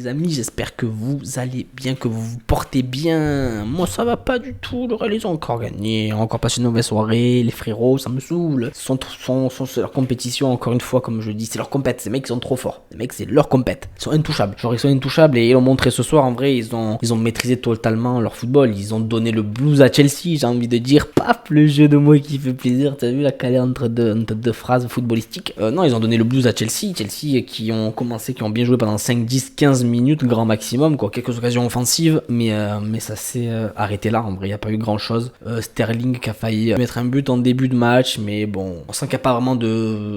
les amis, j'espère que vous allez bien, que vous vous portez bien. Moi ça va pas du tout, le Real ils ont encore gagné, encore passé une mauvaise soirée, les frérots ça me saoule. C'est leur compétition encore une fois comme je dis, c'est leur compète, ces mecs ils sont trop forts, les mecs c'est leur compète, ils sont intouchables. Genre ils sont intouchables et ils l'ont montré ce soir en vrai, ils ont maîtrisé totalement leur football, ils ont donné le blues à Chelsea, j'ai envie de dire, paf, le jeu de mots qui fait plaisir, t'as vu la calée entre deux phrases footballistiques. Non, ils ont donné le blues à Chelsea qui ont commencé, qui ont bien joué pendant 5, 10, 15 minutes grand maximum, quoi, quelques occasions offensives, mais ça s'est arrêté là, en vrai, il n'y a pas eu grand chose. Sterling qui a failli mettre un but en début de match, mais bon, on sent qu'il n'y a pas vraiment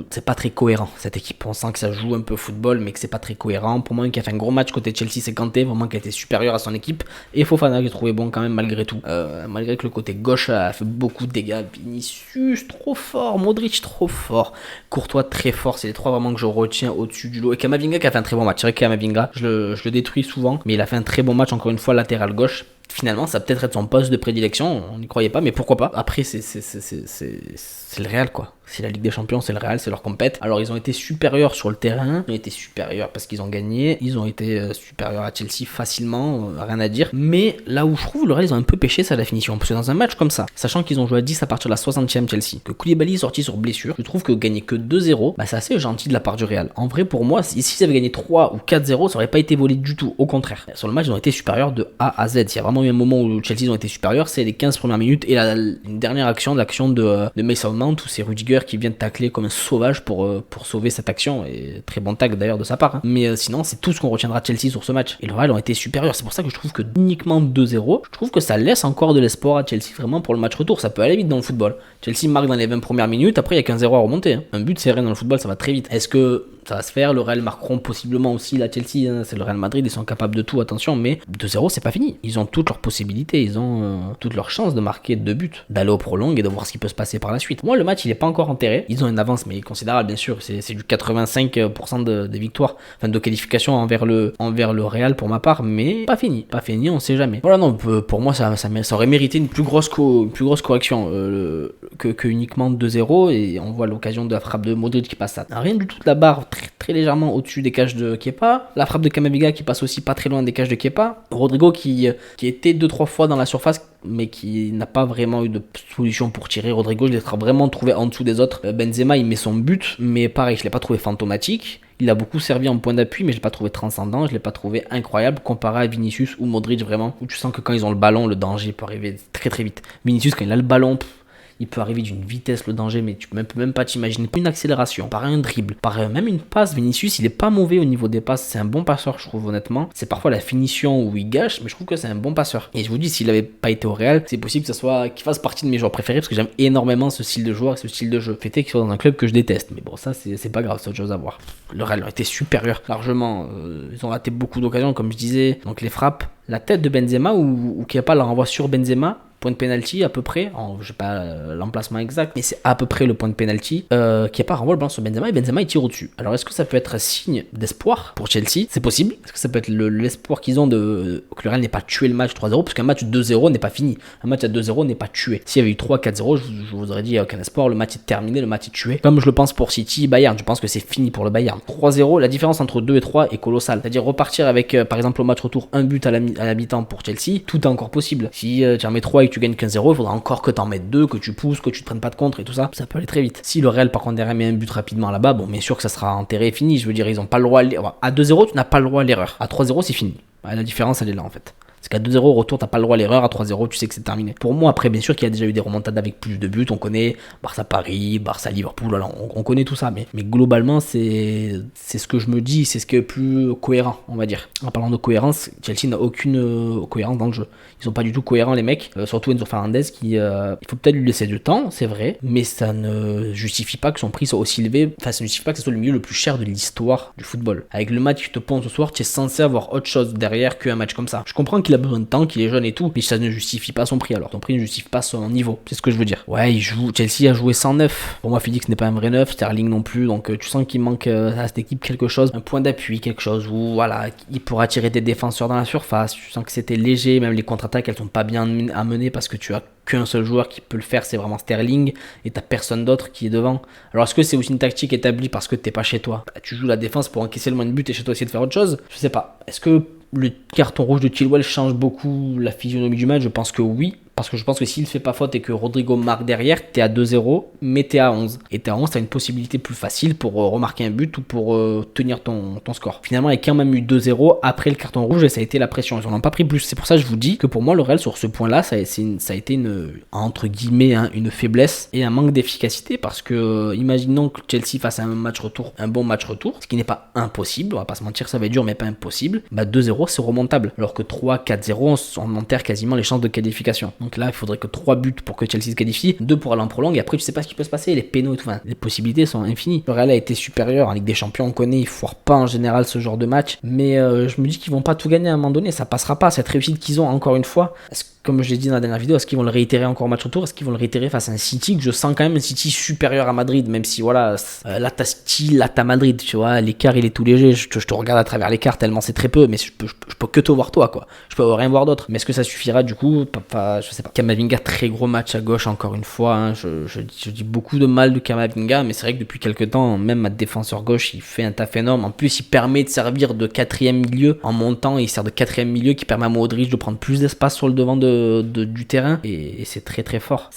c'est pas très cohérent cette équipe, on sent que ça joue un peu football, mais que c'est pas très cohérent. Pour moi, qui a fait un gros match côté Chelsea, c'est Kanté, vraiment qui a été supérieur à son équipe, et Fofana qui est trouvé bon quand même malgré tout, malgré que le côté gauche a fait beaucoup de dégâts. Vinicius trop fort, Modric trop fort, Courtois très fort, c'est les trois vraiment que je retiens au-dessus du lot, et Camavinga qui a fait un très bon match. C'est vrai que Camavinga, je le détruis souvent, mais il a fait un très bon match, encore une fois, latéral gauche. Finalement, ça va peut-être être son poste de prédilection, on n'y croyait pas, mais pourquoi pas. Après, c'est le Real, quoi. C'est la Ligue des Champions, c'est le Real, c'est leur compète. Alors, ils ont été supérieurs sur le terrain, ils ont été supérieurs parce qu'ils ont gagné, ils ont été supérieurs à Chelsea facilement, rien à dire. Mais là où je trouve le Real, ils ont un peu péché, c'est la finition. Parce que dans un match comme ça, sachant qu'ils ont joué à 10 à partir de la 60e Chelsea, que Koulibaly est sorti sur blessure, je trouve que gagner que 2-0, bah, c'est assez gentil de la part du Real. En vrai, pour moi, s'ils avaient gagné 3 ou 4-0, ça aurait pas été volé du tout. Au contraire, sur le match, ils ont été supérieurs de A à Z. Il y a vraiment eu un moment où Chelsea ont été supérieurs, c'est les 15 premières minutes et une dernière action, l'action de Mason Mount, où c'est Rudiger qui vient de tacler comme un sauvage pour sauver cette action, et très bon tacle d'ailleurs de sa part, hein. Mais sinon c'est tout ce qu'on retiendra de Chelsea sur ce match, et le Real ont été supérieurs. C'est pour ça que je trouve que uniquement 2-0, je trouve que ça laisse encore de l'espoir à Chelsea vraiment pour le match retour. Ça peut aller vite dans le football, Chelsea marque dans les 20 premières minutes, après il y a qu'un 0 à remonter, hein. Un but c'est rien dans le football, ça va très vite. Est-ce que ça va se faire? Le Real marqueront possiblement aussi la Chelsea, hein. C'est le Real Madrid, ils sont capables de tout, attention, mais 2-0 c'est pas fini, ils ont toutes leurs possibilités, ils ont toutes leurs chances de marquer 2 buts, d'aller au prolong et de voir ce qui peut se passer par la suite. Moi le match il est pas encore enterré, ils ont une avance mais considérable bien sûr, c'est du 85% des victoires, enfin de qualification envers le Real pour ma part, mais pas fini, on sait jamais. Voilà, non, pour moi ça aurait mérité une plus grosse correction que uniquement 2-0, et on voit l'occasion de la frappe de Modric qui passe à rien du tout de la barre, très, très légèrement au-dessus des cages de Kepa, la frappe de Camavinga qui passe aussi pas très loin des cages de Kepa, Rodrigo qui était 2-3 fois dans la surface mais qui n'a pas vraiment eu de solution pour tirer. Rodrigo, je l'ai vraiment trouvé en dessous des autres. Benzema, il met son but, mais pareil, je l'ai pas trouvé fantomatique. Il a beaucoup servi en point d'appui, mais je l'ai pas trouvé transcendant, je l'ai pas trouvé incroyable comparé à Vinicius ou Modric, vraiment, où tu sens que quand ils ont le ballon, le danger peut arriver très très vite. Vinicius, quand il a le ballon, il peut arriver d'une vitesse le danger, mais tu peux même pas t'imaginer. Une accélération, par un dribble, par même une passe. Vinicius, il est pas mauvais au niveau des passes, c'est un bon passeur, je trouve, honnêtement. C'est parfois la finition où il gâche, mais je trouve que c'est un bon passeur. Et je vous dis, s'il avait pas été au Real, c'est possible que qu'il fasse partie de mes joueurs préférés, parce que j'aime énormément ce style de joueur et ce style de jeu. Fait qu'il soit dans un club que je déteste, mais bon, ça c'est pas grave, c'est autre chose à voir. Le Real a été supérieur largement, ils ont raté beaucoup d'occasions, comme je disais. Donc les frappes, la tête de Benzema ou Kepa la renvoie sur Benzema, point de penalty à peu près, je sais pas l'emplacement exact, mais c'est à peu près le point de penalty, Kepa renvoie le ballon sur Benzema et Benzema il tire au-dessus. Alors est-ce que ça peut être un signe d'espoir pour Chelsea? C'est possible. Est-ce que ça peut être l'espoir qu'ils ont que le Real n'ait pas tué le match 3-0, parce qu'un match 2-0 n'est pas fini, un match à 2-0 n'est pas tué. S'il y avait eu 3-4-0, je vous aurais dit il n'y a aucun espoir, le match est terminé, le match est tué, comme je le pense pour City et Bayern. Je pense que c'est fini pour le Bayern. 3-0, la différence entre 2 et 3 est colossale, c'est-à-dire repartir avec par exemple au match retour un but à la mi-temps pour Chelsea, tout est encore possible. Si tu en mets 3 et que tu gagnes 15-0, il faudra encore que t'en mettes 2, que tu pousses, que tu te prennes pas de contre et tout ça, ça peut aller très vite. Si le Real par contre derrière met un but rapidement là-bas, bon bien sûr que ça sera enterré et fini, je veux dire ils ont pas le droit à 2-0 tu n'as pas le droit à l'erreur, à 3-0 c'est fini. Ouais, la différence elle est là en fait. Parce qu'à 2-0 au retour, t'as pas le droit à l'erreur, à 3-0, tu sais que c'est terminé. Pour moi, après, bien sûr qu'il y a déjà eu des remontades avec plus de buts, on connaît Barça-Paris, Barça-Liverpool, voilà, on connaît tout ça, mais globalement, c'est ce que je me dis, c'est ce qui est plus cohérent, on va dire. En parlant de cohérence, Chelsea n'a aucune cohérence dans le jeu. Ils sont pas du tout cohérents, les mecs, surtout Enzo Fernandez, qui, il faut peut-être lui laisser du temps, c'est vrai, mais ça ne justifie pas que son prix soit aussi élevé, enfin, ça ne justifie pas que ce soit le milieu le plus cher de l'histoire du football. Avec le match qui te pond ce soir, tu es censé avoir autre chose derrière qu'un match comme ça. Je comprends qu'il a besoin de temps, qu'il est jeune et tout, mais ça ne justifie pas son prix. Alors ton prix ne justifie pas son niveau, c'est ce que je veux dire. Ouais, Chelsea a joué 109. Pour moi, Félix n'est pas un vrai neuf, Sterling non plus, donc tu sens qu'il manque à cette équipe quelque chose, un point d'appui, quelque chose où voilà, il pourra tirer des défenseurs dans la surface. Tu sens que c'était léger, même les contre-attaques elles sont pas bien à mener parce que tu as qu'un seul joueur qui peut le faire, c'est vraiment Sterling, et t'as personne d'autre qui est devant. Alors est-ce que c'est aussi une tactique établie parce que t'es pas chez toi? Tu joues la défense pour encaisser le moins de buts et chez toi essayer de faire autre chose? Je sais pas. Est-ce que le carton rouge de Chilwell change beaucoup la physionomie du match? Je pense que oui. Parce que je pense que s'il ne fait pas faute et que Rodrigo marque derrière, t'es à 2-0, mais t'es à 11. Et t'es à 11, t'as une possibilité plus facile pour remarquer un but ou pour tenir ton score. Finalement, il y a quand même eu 2-0 après le carton rouge et ça a été la pression. Ils n'en ont pas pris plus. C'est pour ça que je vous dis que pour moi, le Real, sur ce point-là, ça a été une, entre guillemets, une faiblesse et un manque d'efficacité. Parce que, imaginons que Chelsea fasse un match retour, un bon match retour, ce qui n'est pas impossible, on va pas se mentir, ça va être dur, mais pas impossible. Bah 2-0, c'est remontable. Alors que 3-4-0, on enterre quasiment les chances de qualification. Donc là, il faudrait que 3 buts pour que Chelsea se qualifie, 2 pour aller en prolongue, et après tu sais pas ce qui peut se passer, les pénaux et tout, enfin, les possibilités sont infinies. Le Real a été supérieur en Ligue des Champions, on connaît, ils foirent pas en général ce genre de match, mais je me dis qu'ils vont pas tout gagner à un moment donné, ça passera pas, cette réussite qu'ils ont encore une fois. Comme je l'ai dit dans la dernière vidéo, est-ce qu'ils vont le réitérer encore au match retour? Est-ce qu'ils vont le réitérer face à un City que je sens quand même un City supérieur à Madrid, même si voilà, là t'as City, là t'as Madrid, tu vois, l'écart il est tout léger, je te regarde à travers l'écart tellement c'est très peu, mais je peux que te voir toi quoi, je peux rien voir d'autre. Mais est-ce que ça suffira du coup? Je sais pas. Kamavinga, très gros match à gauche encore une fois, hein. Je dis beaucoup de mal de Kamavinga, mais c'est vrai que depuis quelques temps, même ma défenseur gauche il fait un taf énorme, en plus il permet de servir de quatrième milieu en montant, il sert de quatrième milieu qui permet à Modric de prendre plus d'espace sur le devant du terrain et c'est très très fort,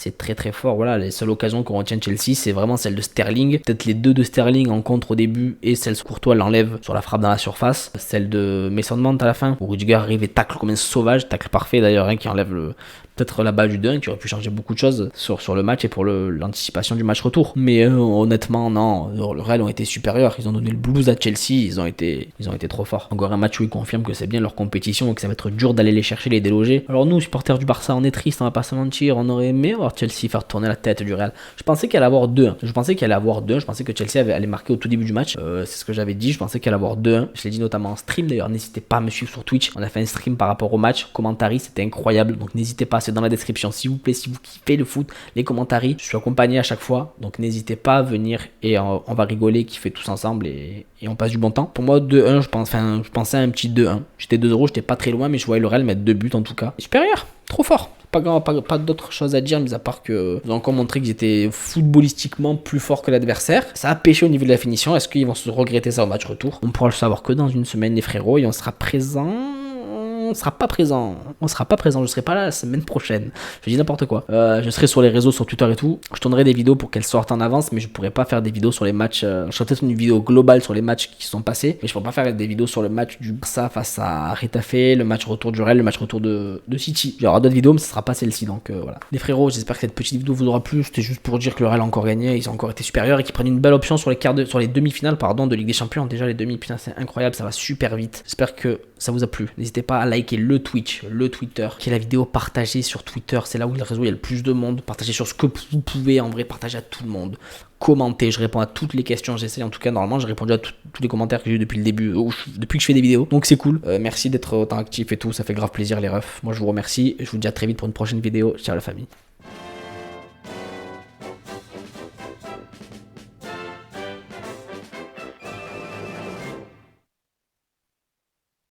voilà. Les seules occasions qu'on retient de Chelsea c'est vraiment celle de Sterling, peut-être les deux de Sterling en contre au début et celle de Courtois l'enlève sur la frappe dans la surface, celle de Mason Mount à la fin où Rudiger arrive et tacle comme un sauvage, tacle parfait d'ailleurs, hein, qui enlève peut-être la balle du dunk qui aurait pu changer beaucoup de choses sur le match et pour l'anticipation du match retour. Mais honnêtement, non, le Real ont été supérieurs. Ils ont donné le blues à Chelsea. Ils ont été trop forts. Encore un match où ils confirment que c'est bien leur compétition et que ça va être dur d'aller les chercher, les déloger. Alors nous, supporters du Barça, on est tristes, on va pas se mentir. On aurait aimé voir Chelsea faire tourner la tête du Real. Je pensais qu'elle allait avoir 2-1. Je pensais que Chelsea allait marquer au tout début du match. C'est ce que j'avais dit. Je pensais qu'elle allait avoir 2-1. Je l'ai dit notamment en stream d'ailleurs. N'hésitez pas à me suivre sur Twitch. On a fait un stream par rapport au match. Commentary, c'était incroyable. Donc n'hésitez pas. C'est dans la description s'il vous plaît, si vous kiffez le foot, les commentaires, je suis accompagné à chaque fois, donc n'hésitez pas à venir et on va rigoler, kiffer tous ensemble et on passe du bon temps. Pour moi 2-1, je pensais à un petit 2-1, j'étais 2-0, j'étais pas très loin, mais je voyais le Real mettre 2 buts en tout cas, supérieur, trop fort. Pas d'autres choses à dire, mis à part que ils ont encore montré qu'ils étaient footballistiquement plus forts que l'adversaire. Ça a pêché au niveau de la finition. Est-ce qu'ils vont se regretter ça au match retour? On pourra le savoir que dans une semaine, les frérots, et on sera présent. On sera pas présent, je serai pas là la semaine prochaine, je dis n'importe quoi. Je serai sur les réseaux, sur Twitter et tout, je tournerai des vidéos pour qu'elles sortent en avance, mais je pourrais pas faire des vidéos sur les matchs, je ferai peut-être une vidéo globale sur les matchs qui se sont passés, mais je pourrais pas faire des vidéos sur le match du Barça face à Retafe, le match retour du Real, le match retour de City. Il y aura d'autres vidéos, mais ce sera pas celle-ci, donc voilà. Les frérots, j'espère que cette petite vidéo vous aura plu, c'était juste pour dire que le Real a encore gagné, ils ont encore été supérieurs et qu'ils prennent une belle option sur les demi-finales de Ligue des Champions. Déjà les demi, putain c'est incroyable, ça va super vite. J'espère que ça vous a plu. N'hésitez pas à liker le Twitch, le Twitter, qui est la vidéo partagée sur Twitter. C'est là où le réseau il y a le plus de monde. Partagez sur ce que vous pouvez, en vrai, partager à tout le monde. Commentez, je réponds à toutes les questions. J'essaie, en tout cas, normalement, j'ai répondu à tous les commentaires que j'ai eu depuis le début, depuis que je fais des vidéos. Donc c'est cool. Merci d'être autant actif et tout. Ça fait grave plaisir, les refs. Moi, je vous remercie. Je vous dis à très vite pour une prochaine vidéo. Ciao la famille.